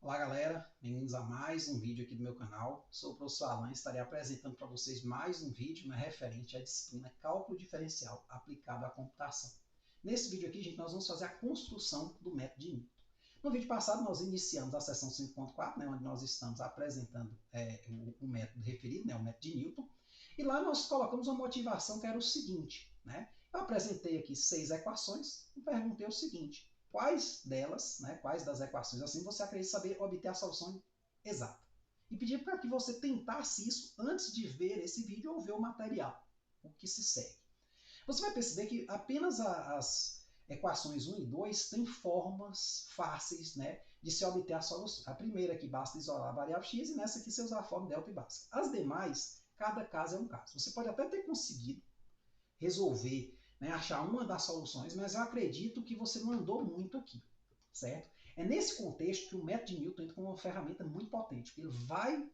Olá galera, bem-vindos a mais um vídeo aqui do meu canal. Sou o professor Alan e estarei apresentando para vocês mais um vídeo referente à disciplina Cálculo Diferencial aplicado à computação. Nesse vídeo aqui, gente, nós vamos fazer a construção do método de Newton. No vídeo passado nós iniciamos a seção 5.4, onde nós estamos apresentando o método referido, o método de Newton. E lá nós colocamos uma motivação que era o seguinte, eu apresentei aqui 6 equações e perguntei o seguinte: quais delas, quais das equações assim, você acredita saber obter a solução exata? E pedi para que você tentasse isso antes de ver esse vídeo ou ver o material, o que se segue. Você vai perceber que apenas as equações 1 e 2 têm formas fáceis de se obter a solução. A primeira aqui basta isolar a variável x e nessa aqui você usar a forma delta e básica. As demais, cada caso é um caso. Você pode até ter conseguido resolver, achar uma das soluções, mas eu acredito que você não andou muito aqui, certo? É nesse contexto que o método de Newton entra como uma ferramenta muito potente, porque ele vai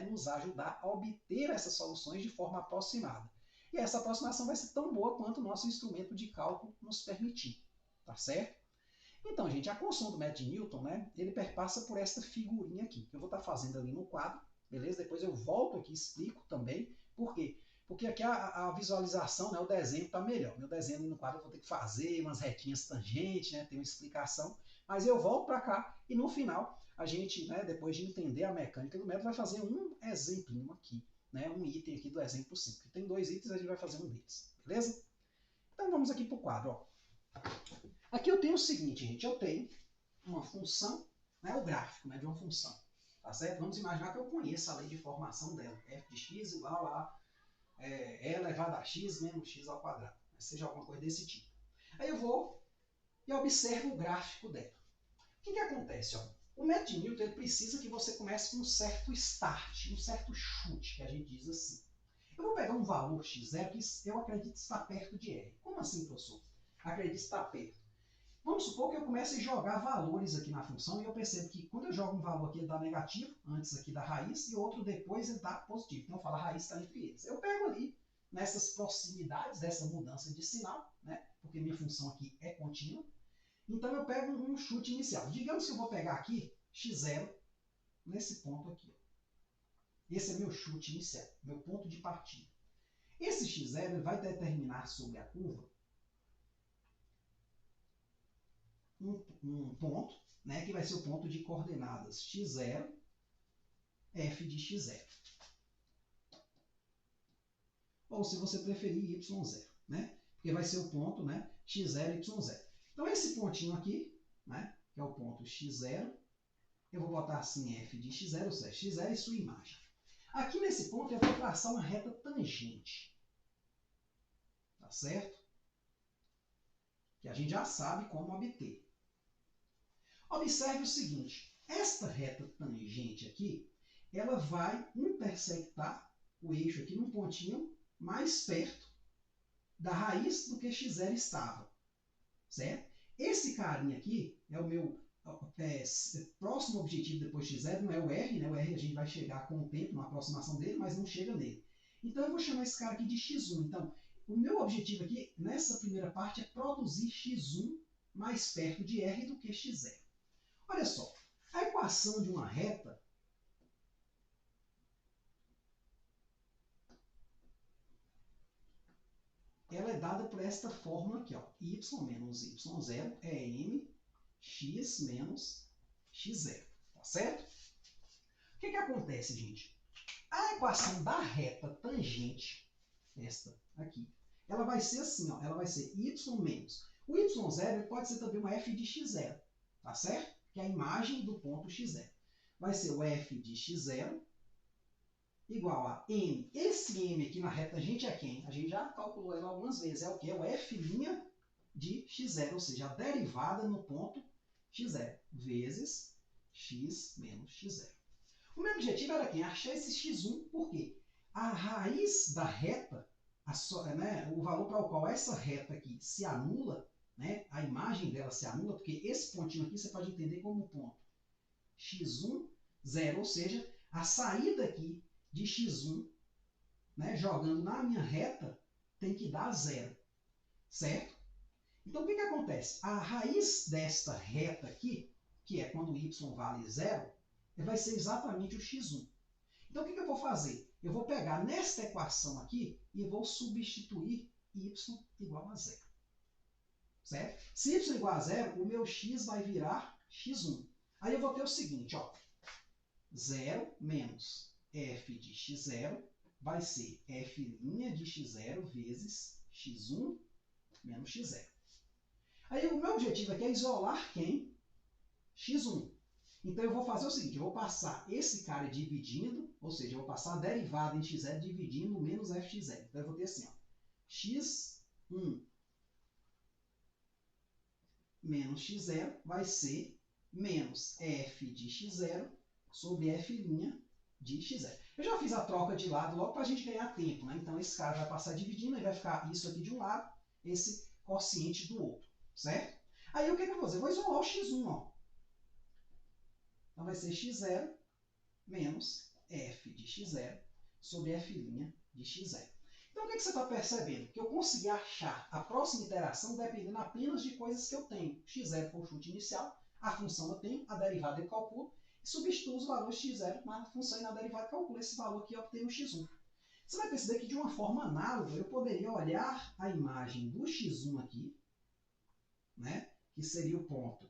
nos ajudar a obter essas soluções de forma aproximada. E essa aproximação vai ser tão boa quanto o nosso instrumento de cálculo nos permitir, tá certo? Então, gente, a construção do método de Newton, ele perpassa por esta figurinha aqui, que eu vou estar fazendo ali no quadro, beleza? Depois eu volto aqui e explico também por quê. Porque aqui a visualização, o desenho está melhor. Meu desenho ali no quadro eu vou ter que fazer umas retinhas tangentes, tem uma explicação. Mas eu volto para cá e no final a gente, depois de entender a mecânica do método, vai fazer um exemplinho aqui, um item aqui do exemplo 5. Tem 2 itens, a gente vai fazer um deles, beleza? Então vamos aqui para o quadro. Ó. Aqui eu tenho o seguinte, gente, eu tenho uma função, o gráfico de uma função, tá certo? Vamos imaginar que eu conheça a lei de formação dela, f de x igual a e elevado a x menos x ao quadrado, seja alguma coisa desse tipo. Aí eu vou e observo o gráfico dela. O que acontece? Ó? O método de Newton ele precisa que você comece com um certo start, um certo chute, que a gente diz assim. Eu vou pegar um valor x0 que eu acredito estar perto de r. Como assim, professor? Acredito estar perto. Vamos supor que eu comece a jogar valores aqui na função e eu percebo que quando eu jogo um valor aqui ele dá negativo, antes aqui da raiz, e outro depois ele dá positivo. Então eu falo a raiz está entre eles. Eu pego ali, nessas proximidades dessa mudança de sinal, porque minha função aqui é contínua, então eu pego um chute inicial. Digamos que eu vou pegar aqui x0 nesse ponto aqui. Ó. Esse é meu chute inicial, meu ponto de partida. Esse x0 ele vai determinar sobre a curva um ponto, que vai ser o ponto de coordenadas x0, f de x0. Ou se você preferir, y0, porque vai ser o ponto x0, y0. Então esse pontinho aqui, que é o ponto x0, eu vou botar assim f de x0, ou seja, x0 é sua imagem. Aqui nesse ponto eu vou traçar uma reta tangente, tá certo? Que a gente já sabe como obter. Observe o seguinte, esta reta tangente aqui, ela vai intersectar o eixo aqui num pontinho mais perto da raiz do que x0 estava, certo? Esse carinha aqui é o meu próximo objetivo depois de x0, não é o r, o r a gente vai chegar com o tempo na aproximação dele, mas não chega nele. Então eu vou chamar esse cara aqui de x1. Então, o meu objetivo aqui, nessa primeira parte, é produzir x1 mais perto de r do que x0. Olha só, a equação de uma reta ela é dada por esta fórmula aqui, ó, y menos y0 é mx menos x0, tá certo? O que acontece, gente? A equação da reta tangente, esta aqui, ela vai ser assim, ó, ela vai ser y menos. O y0 pode ser também uma f de x0, tá certo? Que é a imagem do ponto x0. Vai ser o f de x0 igual a m. Esse m aqui na reta tangente é quem? A gente já calculou ele algumas vezes. É o que? É o f' de x0, ou seja, a derivada no ponto x0, vezes x menos x0. O meu objetivo era quem? Achar esse x1, por quê? A raiz da reta, o valor para o qual essa reta aqui se anula, a imagem dela se anula, porque esse pontinho aqui você pode entender como ponto x1, 0, ou seja, a saída aqui de x1, jogando na minha reta, tem que dar 0, certo? Então, o que acontece? A raiz desta reta aqui, que é quando y vale 0, vai ser exatamente o x1. Então, o que eu vou fazer? Eu vou pegar nesta equação aqui e vou substituir y igual a zero. Certo? Se y igual a zero, o meu x vai virar x1. Aí eu vou ter o seguinte, ó, 0 menos f de x0 vai ser f' de x0 vezes x1 menos x0. Aí o meu objetivo aqui é isolar quem? x1. Então eu vou fazer o seguinte, eu vou passar esse cara dividindo, ou seja, eu vou passar a derivada em x0 dividindo menos f de x0. Então eu vou ter assim, ó, x1 menos x0 vai ser menos f de x0 sobre f' de x0. Eu já fiz a troca de lado logo para a gente ganhar tempo, né? Então esse cara vai passar dividindo e vai ficar isso aqui de um lado, esse quociente do outro, certo? Aí o que eu vou fazer? Eu vou isolar o x1, ó. Então vai ser x0 menos f de x0 sobre f' de x0. Então o que você está percebendo? Que eu consegui achar a próxima iteração dependendo apenas de coisas que eu tenho. x0 foi o chute inicial, a função eu tenho, a derivada eu calculo, e substituo os valores x0 na função e na derivada calculo esse valor aqui e obtenho o x1. Você vai perceber que de uma forma análoga eu poderia olhar a imagem do x1 aqui, né, que seria o ponto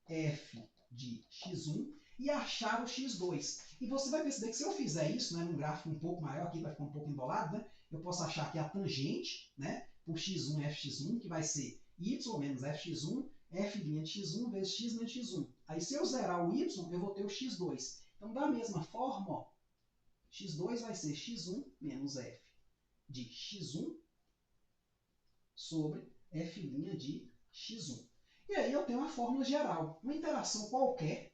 f de x1, e achar o x2. E você vai perceber que se eu fizer isso, né, num gráfico um pouco maior, aqui vai ficar um pouco embolado, né, eu posso achar aqui a tangente, né, por x1 fx1, que vai ser y menos fx1, f' de x1 vezes x menos x1. Aí se eu zerar o y, eu vou ter o x2. Então, da mesma forma, ó, x2 vai ser x1 menos f de x1 sobre f' de x1. E aí eu tenho uma fórmula geral. Uma interação qualquer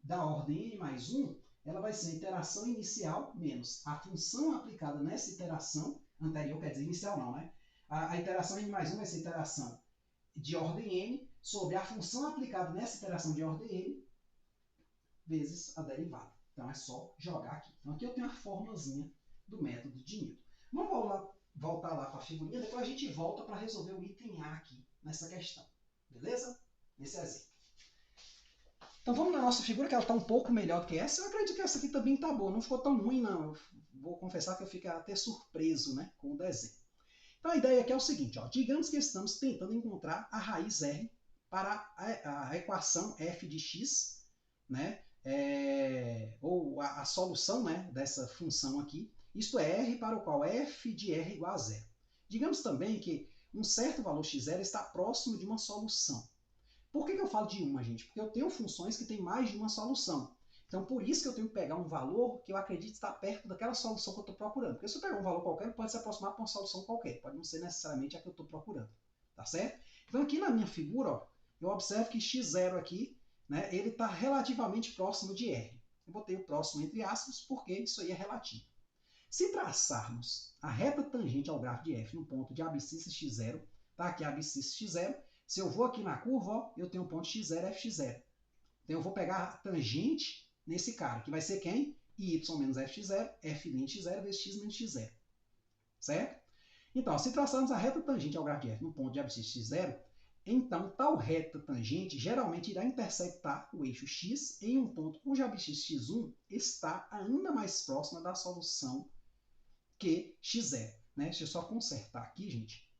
da ordem n mais 1, ela vai ser a interação inicial menos a função aplicada nessa interação anterior, quer dizer, inicial não, né? A interação n mais 1 vai ser a interação de ordem n sobre a função aplicada nessa interação de ordem n vezes a derivada. Então é só jogar aqui. Então aqui eu tenho a formulazinha do método de Newton. Vamos voltar lá para a figurinha, depois a gente volta para resolver o item A aqui nessa questão. Beleza? Nesse exemplo. Então vamos na nossa figura, que ela está um pouco melhor do que essa. Eu acredito que essa aqui também está boa, não ficou tão ruim não. Eu vou confessar que eu fiquei até surpreso, né, com o desenho. Então a ideia aqui é o seguinte, ó, digamos que estamos tentando encontrar a raiz R para a equação f de x, né, ou a solução, né, dessa função aqui, isto é R para o qual f de R igual a zero. Digamos também que um certo valor x0 está próximo de uma solução. Por que eu falo de uma, gente? Porque eu tenho funções que têm mais de uma solução. Então, por isso que eu tenho que pegar um valor que eu acredito estar perto daquela solução que eu estou procurando. Porque se eu pegar um valor qualquer, pode se aproximar para uma solução qualquer. Pode não ser necessariamente a que eu estou procurando. Tá certo? Então, aqui na minha figura, ó, eu observo que x0 aqui, né, ele está relativamente próximo de R. Eu botei o próximo entre aspas, porque isso aí é relativo. Se traçarmos a reta tangente ao grafo de f no ponto de abscissa x0, tá aqui a abscissa x0, se eu vou aqui na curva, ó, eu tenho um ponto x0, fx0. Então eu vou pegar a tangente nesse cara, que vai ser quem? Y menos fx0, f' de x0 vezes x menos x0. Certo? Então, se traçarmos a reta tangente ao grafo de f no ponto de abscissa x0, então tal reta tangente geralmente irá intersectar o eixo x em um ponto cuja abscissa x1 está ainda mais próxima da solução que x0. Né? Deixa eu só consertar aqui, gente.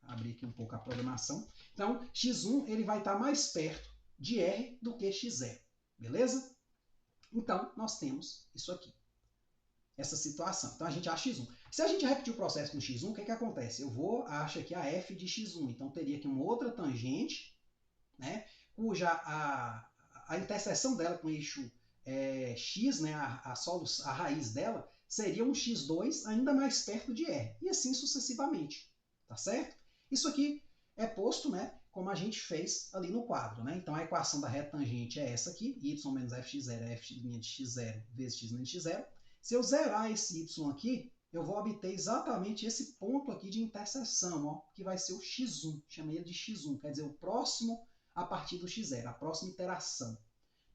Abrir aqui um pouco a programação. Então, x1 ele vai estar mais perto de R do que x0. Beleza? Então, nós temos isso aqui. Essa situação. Então, a gente acha x1. Se a gente repetir o processo com x1, o que acontece? Eu acho aqui a f de x1. Então, teria aqui uma outra tangente, né, cuja a interseção dela com o eixo x, né, a raiz dela, seria um x2 ainda mais perto de R. E assim sucessivamente. Tá certo? Isso aqui é posto, né, como a gente fez ali no quadro. Né? Então, a equação da reta tangente é essa aqui, y menos fx0 é f' de x0 vezes x menos x0. Se eu zerar esse y aqui, eu vou obter exatamente esse ponto aqui de interseção, ó, que vai ser o x1. Chamei ele de x1, quer dizer, o próximo a partir do x0, a próxima iteração.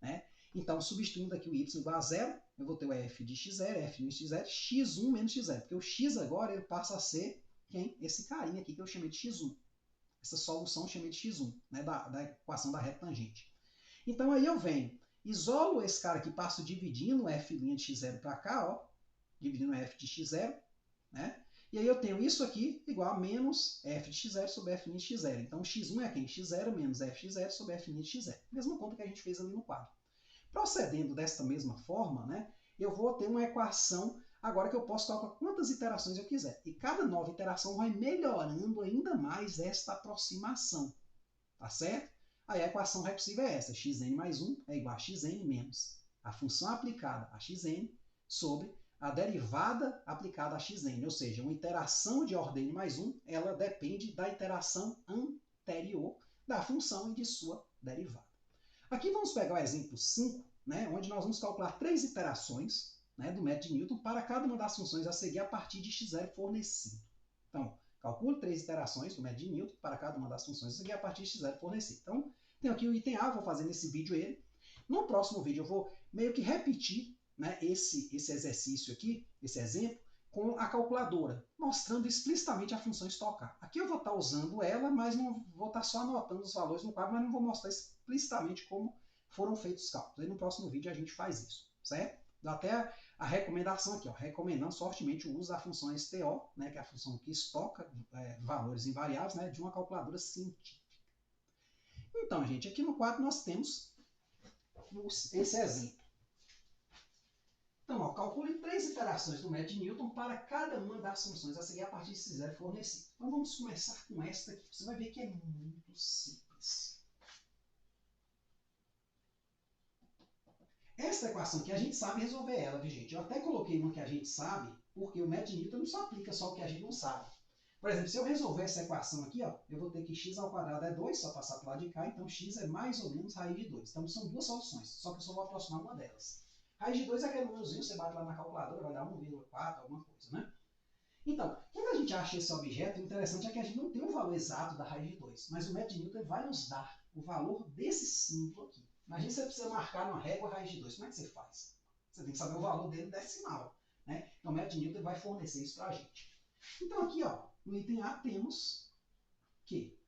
Né? Então, substituindo aqui o y igual a zero, eu vou ter o f de x0, f de x0, x1 menos x0. Porque o x agora ele passa a ser quem? Esse carinha aqui que eu chamei de x1. Essa solução eu chamei de x1, né, da equação da reta tangente. Então aí eu venho Isolo esse cara aqui, passo dividindo f' de x0 para cá, ó, dividindo f de x0, né? E aí eu tenho isso aqui igual a menos f de x0 sobre f' de x0. Então, x1 é quem? x0 menos f de x0 sobre f' de x0. Mesma conta que a gente fez ali no quadro. Procedendo desta mesma forma, né, eu vou ter uma equação agora que eu posso calcular quantas iterações eu quiser. E cada nova iteração vai melhorando ainda mais esta aproximação. Tá certo? Aí a equação recursiva é essa. Xn mais 1 é igual a xn menos a função aplicada a xn sobre a derivada aplicada a xn. Ou seja, uma iteração de ordem n mais 1, ela depende da iteração anterior da função e de sua derivada. Aqui vamos pegar o exemplo 5, né, onde nós vamos calcular 3 iterações, né, do método de Newton para cada uma das funções a seguir a partir de x0 fornecido. Então, calcule 3 iterações do método de Newton para cada uma das funções a seguir a partir de x0 fornecido. Então, tenho aqui o item A, vou fazer nesse vídeo ele. No próximo vídeo eu vou meio que repetir, né, esse exercício aqui, esse exemplo, com a calculadora, mostrando explicitamente a função estocar. Aqui eu vou estar usando ela, mas não vou estar só anotando os valores no quadro, mas não vou mostrar explicitamente como foram feitos os cálculos. Aí no próximo vídeo a gente faz isso, certo? Dá até a recomendação aqui, ó, recomendando fortemente o uso da função STO, né, que é a função que estoca valores invariáveis, né, de uma calculadora científica. Então, gente, aqui no quadro nós temos esse exemplo. Então, ó, calcule 3 iterações do método de Newton para cada uma das funções a seguir a partir de x0 fornecido. Então, vamos começar com esta aqui. Você vai ver que é muito simples. Esta equação aqui, a gente sabe resolver ela, viu, gente? Eu até coloquei uma que a gente sabe, porque o método de Newton não só aplica só o que a gente não sabe. Por exemplo, se eu resolver essa equação aqui, ó, eu vou ter que x ao quadrado é 2, só passar para o lado de cá, então x é mais ou menos raiz de 2. Então, são duas soluções, só que eu só vou aproximar uma delas. Raiz de 2 é aquele númerozinho, você bate lá na calculadora, vai dar 1,4, alguma coisa, né? Então, quando a gente acha esse objeto, o interessante é que a gente não tem o valor exato da raiz de 2, mas o método de Newton vai nos dar o valor desse símbolo aqui. Imagina se você precisa marcar numa régua a raiz de 2, como é que você faz? Você tem que saber o valor dele decimal, né? Então, o método de Newton vai fornecer isso para a gente. Então, aqui, ó, no item A temos que.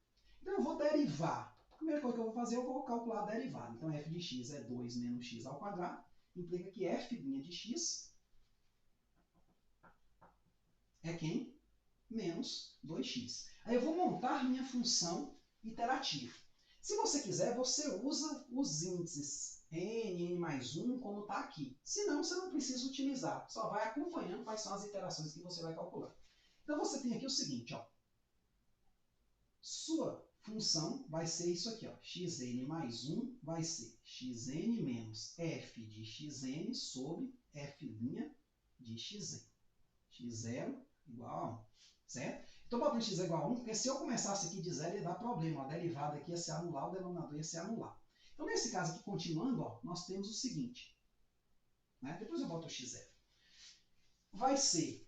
Então, eu vou derivar. A primeira coisa que eu vou fazer, eu vou calcular a derivada. Então, f de x é 2 menos x ao quadrado. Implica que f' de x é quem? Menos 2x. Aí eu vou montar minha função iterativa. Se você quiser, você usa os índices n mais 1 como está aqui. Se não, você não precisa utilizar. Só vai acompanhando quais são as iterações que você vai calcular. Então você tem aqui o seguinte, ó. Sua função vai ser isso aqui, ó. Xn mais 1 vai ser xn menos f de xn sobre f' de xn. x0 igual a 1, certo? Então, botando x igual a 1, porque se eu começasse aqui de zero, ia dar problema. A derivada aqui ia se anular, o denominador ia se anular. Então, nesse caso aqui, continuando, ó, nós temos o seguinte. Né? Depois eu boto o x0. Vai ser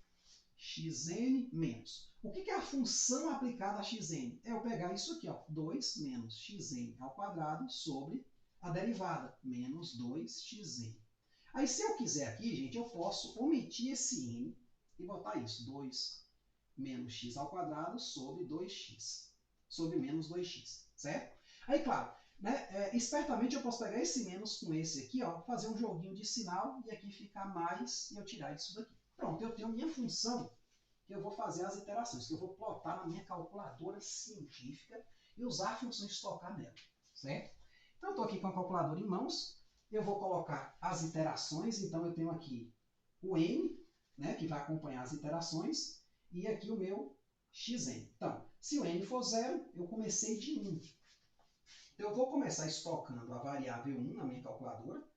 xn menos. O que é a função aplicada a xn? É eu pegar isso aqui, ó, 2 menos xn ao quadrado sobre a derivada, menos 2xn. Aí, se eu quiser aqui, gente, eu posso omitir esse n e botar isso, 2 menos x ao quadrado sobre 2x, sobre menos 2x, certo? Aí, claro, né, espertamente eu posso pegar esse menos com esse aqui, ó, fazer um joguinho de sinal e aqui ficar mais e eu tirar isso daqui. Pronto, eu tenho minha função que eu vou fazer as iterações, que eu vou plotar na minha calculadora científica e usar a função estocar nela, certo? Então, eu estou aqui com a calculadora em mãos, eu vou colocar as iterações, então eu tenho aqui o n, né, que vai acompanhar as iterações, e aqui o meu xn. Então, se o n for 0, eu comecei de 1. Então, eu vou começar estocando a variável 1 na minha calculadora,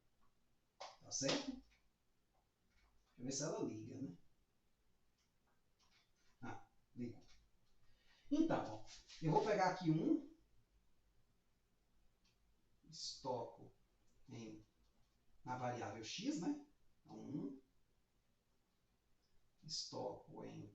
tá certo? Deixa eu ver se ela liga, né? Ah, ligou. Então, ó, eu vou pegar aqui 1, estoco na variável x, né? Então, 1, estoco em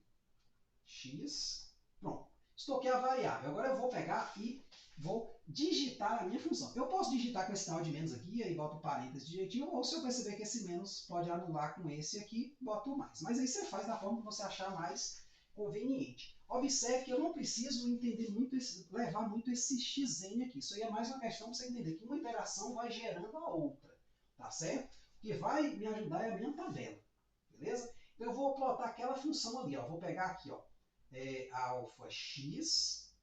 x, pronto. Estoquei a variável. Agora eu vou pegar e vou digitar a minha função. Eu posso digitar com esse sinal de menos aqui, aí boto parênteses direitinho, ou se eu perceber que esse menos pode anular com esse aqui, boto o mais. Mas aí você faz da forma que você achar mais conveniente. Observe que eu não preciso entender muito levar muito esse xn aqui. Isso aí é mais uma questão para você entender que uma iteração vai gerando a outra. tá certo? Que vai me ajudar é a minha tabela, beleza? Então eu vou plotar aquela função ali, ó. Vou pegar aqui, ó, alfa x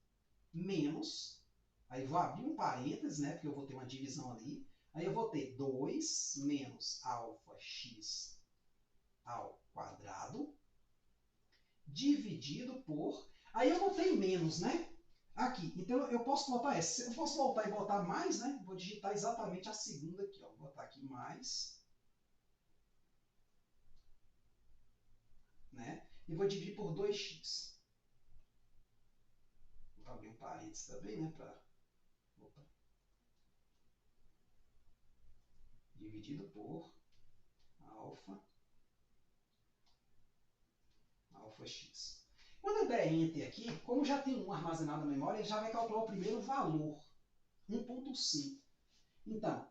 menos, aí vou abrir um parênteses, né, porque eu vou ter uma divisão ali, aí eu vou ter 2 menos alfa x ao quadrado, dividido por, aí eu botei menos, né, aqui, então eu posso botar essa, eu posso voltar e botar mais, né, vou digitar exatamente a segunda aqui, ó, vou botar aqui mais, né, e vou dividir por 2x. Vou abrir um parênteses também, né, para dividido por alfa x. Quando eu der Enter aqui, como já tem um armazenado na memória, ele já vai calcular o primeiro valor, 1.5. Então,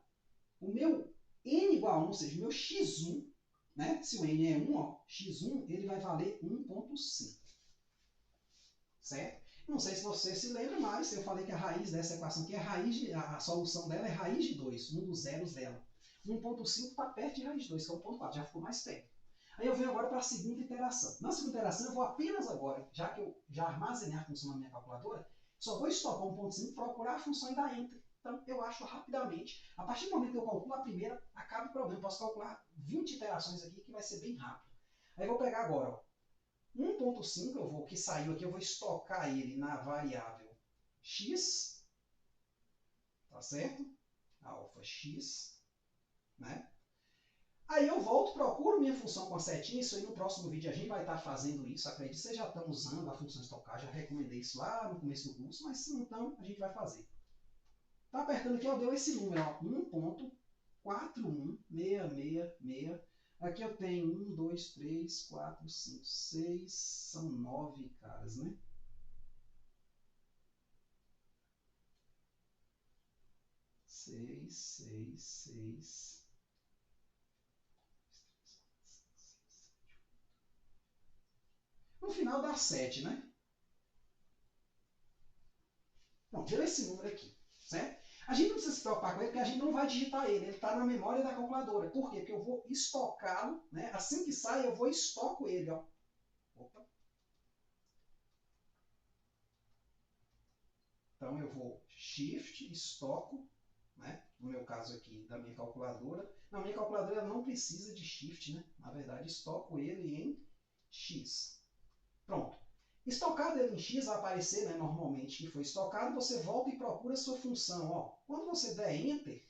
o meu n igual a 1, ou seja, o meu x1, né? Se o n é 1, ó, x1 ele vai valer 1.5. Certo? Não sei se você se lembra, mas eu falei que a raiz dessa equação aqui é a solução dela é raiz de 2, um dos zeros dela. 1.5 está perto de raiz de 2, que é 1.4, já ficou mais perto. Aí eu venho agora para a segunda iteração. Na segunda iteração eu vou apenas agora, já que eu já armazenei a função na minha calculadora, só vou estocar 1.5 e procurar a função e dar Enter. Então eu acho rapidamente. A partir do momento que eu calculo a primeira, acaba o problema. Eu posso calcular 20 iterações aqui, que vai ser bem rápido. Aí eu vou pegar agora, ó, 1.5, que saiu aqui, eu vou estocar ele na variável x, tá certo? Alfa x, né? Aí eu volto, procuro minha função com a setinha, isso aí no próximo vídeo a gente vai estar fazendo isso, acredito que vocês já estão usando a função estocar, já recomendei isso lá no começo do curso, mas se não estão, a gente vai fazer. Tá apertando aqui, eu dei esse número, ó, 1.41666. Aqui eu tenho 1, 2, 3, 4, 5, 6, são 9 caras, né? 6, 6, 6. No final dá 7, né? Bom, deu esse número aqui, certo? A gente não precisa se preocupar com ele, porque a gente não vai digitar ele. Ele está na memória da calculadora. Por quê? Porque eu vou estocá-lo, né? Assim que sai, eu vou estoco ele, ó. Opa. Então eu vou Shift, estoco, né? No meu caso aqui, da minha calculadora. Na minha calculadora ela não precisa de Shift, né? Na verdade, estoco ele em X. Pronto. Estocado ele em X vai aparecer, né, normalmente, que foi estocado, você volta e procura a sua função. Ó. Quando você der Enter,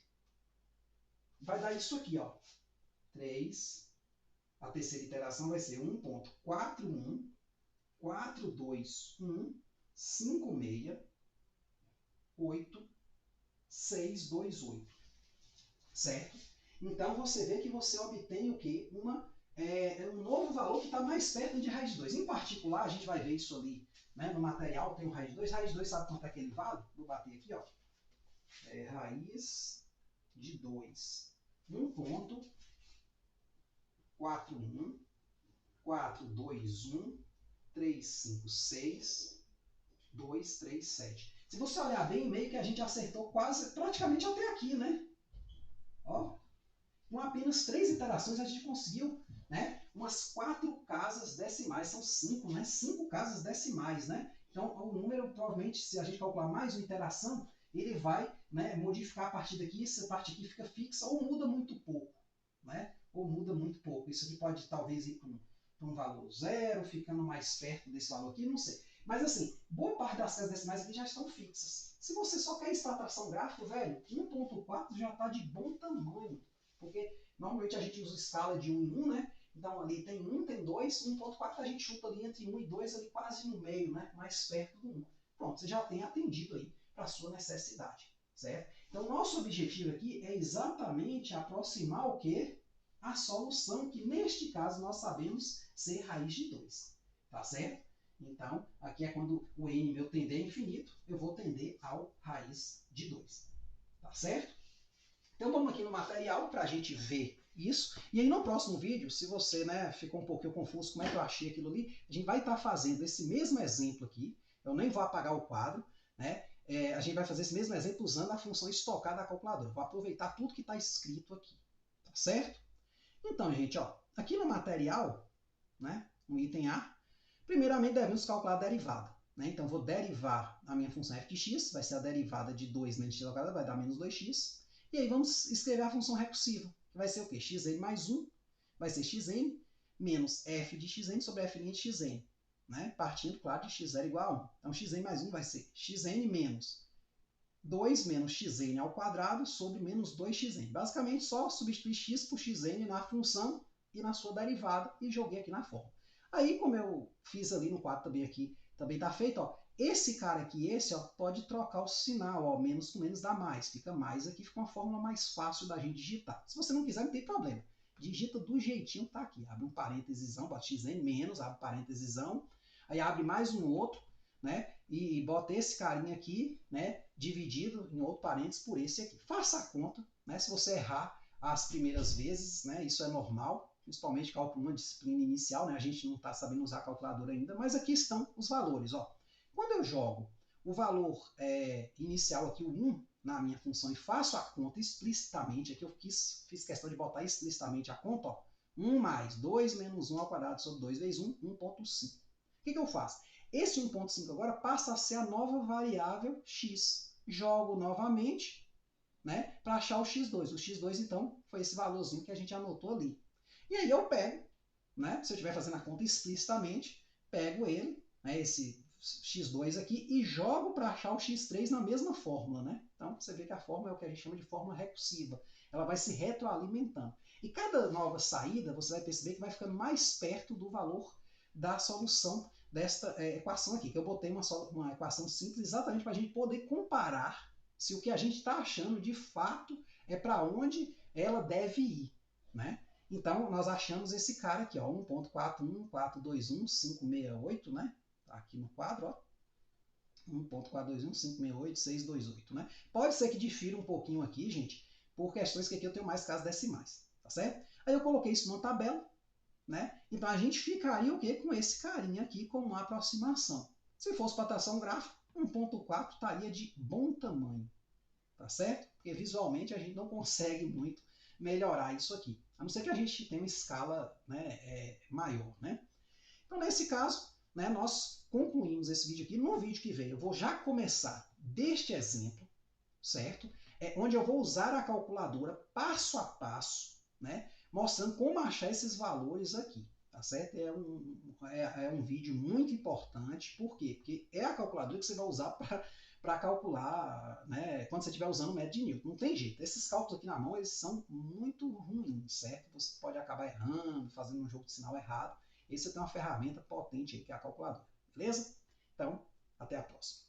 vai dar isso aqui, ó. 3, a terceira iteração vai ser 1.41.421.56.8.628, certo? Então você vê que você obtém o quê? Um novo valor que está mais perto de raiz de 2. Em particular, a gente vai ver isso ali, né? No material tem o raiz de 2. Raiz de 2 sabe quanto é que ele vale? Vou bater aqui, ó. Raiz de 2. 1.421.421.356.237. Se você olhar bem, meio que a gente acertou quase, praticamente até aqui, né? Ó, com apenas 3 iterações a gente conseguiu, né, umas 4 casas decimais, são 5, né? 5 casas decimais, né? Então o número, provavelmente, se a gente calcular mais uma iteração, ele vai, né, modificar a partir daqui, essa parte aqui fica fixa ou muda muito pouco, né? Ou muda muito pouco. Isso aqui pode talvez ir para um valor zero, ficando mais perto desse valor aqui, não sei. Mas assim, boa parte das casas decimais aqui já estão fixas. Se você só quer isso para tração gráfica, velho, 1.4 já está de bom tamanho. Porque normalmente a gente usa escala de 1 em 1, né? Então ali tem 1, tem 2, 1.4 a gente chuta ali entre 1 e 2, ali quase no meio, né? Mais perto do 1. Pronto, você já tem atendido aí para a sua necessidade, certo? Então nosso objetivo aqui é exatamente aproximar o quê? A solução, que neste caso nós sabemos ser raiz de 2, tá certo? Então, aqui é quando o n meu tender a infinito, eu vou tender ao raiz de 2, tá certo? Então vamos aqui no material para a gente ver isso. E aí no próximo vídeo, se você, né, ficou um pouquinho confuso como é que eu achei aquilo ali, a gente vai estar fazendo esse mesmo exemplo aqui. Eu nem vou apagar o quadro, né? A gente vai fazer esse mesmo exemplo usando a função estocar da calculadora. Vou aproveitar tudo que está escrito aqui, tá certo? Então, gente, ó, aqui no material, né, no item A, primeiramente devemos calcular a derivada. Né? Então, vou derivar a minha função f de x, vai ser a derivada de 2 menos x ao quadrado, vai dar menos 2x. E aí vamos escrever a função recursiva, que vai ser o quê? Xn mais 1, vai ser xn menos f de xn sobre f' de xn. Né? Partindo, claro, de x0 igual a 1. Então, xn mais 1 vai ser xn menos 2 menos xn ao quadrado sobre menos 2xn. Basicamente, só substituir x por xn na função e na sua derivada e joguei aqui na forma. Aí, como eu fiz ali no quadro também aqui, também está feito, ó, esse cara aqui, esse, ó, pode trocar o sinal, ó, menos com menos dá mais, fica mais aqui, fica uma fórmula mais fácil da gente digitar. Se você não quiser, não tem problema. Digita do jeitinho que tá aqui. Abre um parêntesesão, bota xn menos, abre parêntesesão, aí abre mais um outro, né? E bota esse carinha aqui, né? Dividido em outro parênteses por esse aqui. Faça a conta, né? Se você errar as primeiras vezes, né? Isso é normal, principalmente cálculo uma disciplina inicial, né? A gente não está sabendo usar a calculadora ainda, mas aqui estão os valores, ó. Quando eu jogo o valor inicial aqui, o 1, na minha função e faço a conta explicitamente, aqui eu fiz questão de botar explicitamente a conta, ó, 1 mais 2 menos 1 ao quadrado sobre 2 vezes 1, 1,5. O que eu faço? Esse 1,5 agora passa a ser a nova variável x. Jogo novamente, né, para achar o x2. O x2, então, foi esse valorzinho que a gente anotou ali. E aí eu pego, né, se eu estiver fazendo a conta explicitamente, pego ele, né, esse x2 aqui, e jogo para achar o x3 na mesma fórmula. Né? Então, você vê que a fórmula é o que a gente chama de fórmula recursiva. Ela vai se retroalimentando. E cada nova saída, você vai perceber que vai ficando mais perto do valor da solução desta equação aqui, que eu botei uma equação simples exatamente para a gente poder comparar se o que a gente está achando de fato é para onde ela deve ir. Né? Então, nós achamos esse cara aqui, 1.41421,568, né? Tá aqui no quadro, ó. 1.421,568,628, né? Pode ser que difira um pouquinho aqui, gente, por questões que aqui eu tenho mais casas decimais, tá certo? Aí eu coloquei isso numa tabela, né? Então a gente ficaria o quê? Com esse carinha aqui como uma aproximação. Se fosse para tração gráfica, 1.4 estaria de bom tamanho, tá certo? Porque visualmente a gente não consegue muito melhorar isso aqui, a não ser que a gente tenha uma escala, né, maior, né? Então nesse caso, né, nós concluímos esse vídeo aqui. No vídeo que vem eu vou já começar deste exemplo, certo? Onde eu vou usar a calculadora passo a passo, né? Mostrando como achar esses valores aqui, tá certo? É um vídeo muito importante, por quê? Porque é a calculadora que você vai usar para calcular, né, quando você estiver usando o método de Newton. Não tem jeito. Esses cálculos aqui na mão, eles são muito ruins, certo? Você pode acabar errando, fazendo um jogo de sinal errado. E você tem uma ferramenta potente aí, que é a calculadora. Beleza? Então, até a próxima.